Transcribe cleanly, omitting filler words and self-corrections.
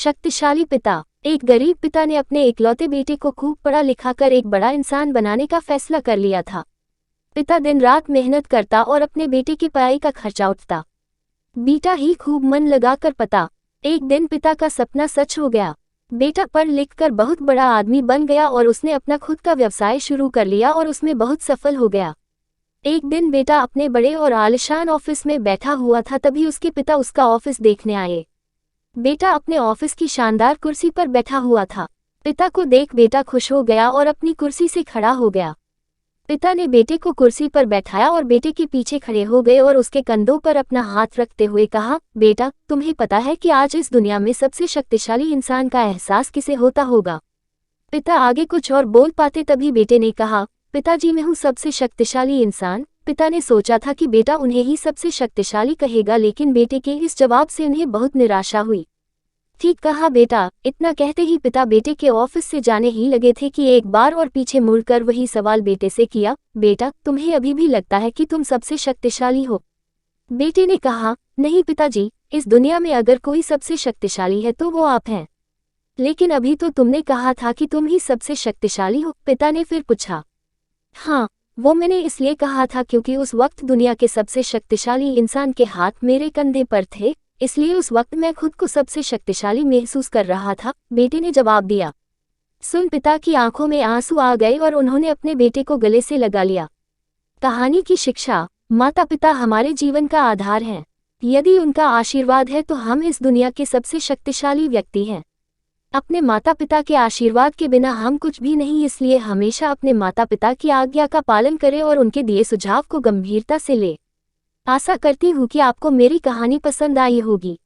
शक्तिशाली पिता। एक गरीब पिता ने अपने इकलौते बेटे को खूब पढ़ा लिखा कर एक बड़ा इंसान बनाने का फैसला कर लिया था। पिता दिन रात मेहनत करता और अपने बेटे की पढ़ाई का खर्चा उठाता। बेटा ही खूब मन लगाकर पढ़ता। एक दिन पिता का सपना सच हो गया। बेटा पढ़ लिख कर बहुत बड़ा आदमी बन गया और उसने अपना खुद का व्यवसाय शुरू कर लिया और उसमें बहुत सफल हो गया। एक दिन बेटा अपने बड़े और आलीशान ऑफिस में बैठा हुआ था, तभी उसके पिता उसका ऑफिस देखने आए। बेटा अपने ऑफिस की शानदार कुर्सी पर बैठा हुआ था। पिता को देख बेटा खुश हो गया और अपनी कुर्सी से खड़ा हो गया। पिता ने बेटे को कुर्सी पर बैठाया और बेटे के पीछे खड़े हो गए और उसके कंधों पर अपना हाथ रखते हुए कहा, बेटा, तुम्हें पता है कि आज इस दुनिया में सबसे शक्तिशाली इंसान का एहसास किसे होता होगा? पिता आगे कुछ और बोल पाते तभी बेटे ने कहा, पिताजी, मैं हूँ सबसे शक्तिशाली इंसान। पिता ने सोचा था कि बेटा उन्हें ही सबसे शक्तिशाली कहेगा, लेकिन बेटे के इस जवाब से उन्हें बहुत निराशा हुई। ठीक कहा बेटा। इतना कहते ही पिता बेटे के ऑफिस से जाने ही लगे थे कि एक बार और पीछे मुड़कर वही सवाल बेटे से किया, बेटा, तुम्हें अभी भी लगता है कि तुम सबसे शक्तिशाली हो? बेटे ने कहा, नहीं पिताजी, इस दुनिया में अगर कोई सबसे शक्तिशाली है तो वो आप हैं। लेकिन अभी तो तुमने कहा था कि तुम ही सबसे शक्तिशाली हो। पिता ने फिर पूछा। हाँ, वो मैंने इसलिए कहा था क्योंकि उस वक्त दुनिया के सबसे शक्तिशाली इंसान के हाथ मेरे कंधे पर थे, इसलिए उस वक्त मैं खुद को सबसे शक्तिशाली महसूस कर रहा था, बेटे ने जवाब दिया। सुन पिता की आंखों में आंसू आ गए और उन्होंने अपने बेटे को गले से लगा लिया। कहानी की शिक्षा। माता पिता हमारे जीवन का आधार हैं। यदि उनका आशीर्वाद है तो हम इस दुनिया के सबसे शक्तिशाली व्यक्ति हैं। अपने माता पिता के आशीर्वाद के बिना हम कुछ भी नहीं, इसलिए हमेशा अपने माता पिता की आज्ञा का पालन करें और उनके दिए सुझाव को गंभीरता से लें। आशा करती हूँ कि आपको मेरी कहानी पसंद आई होगी।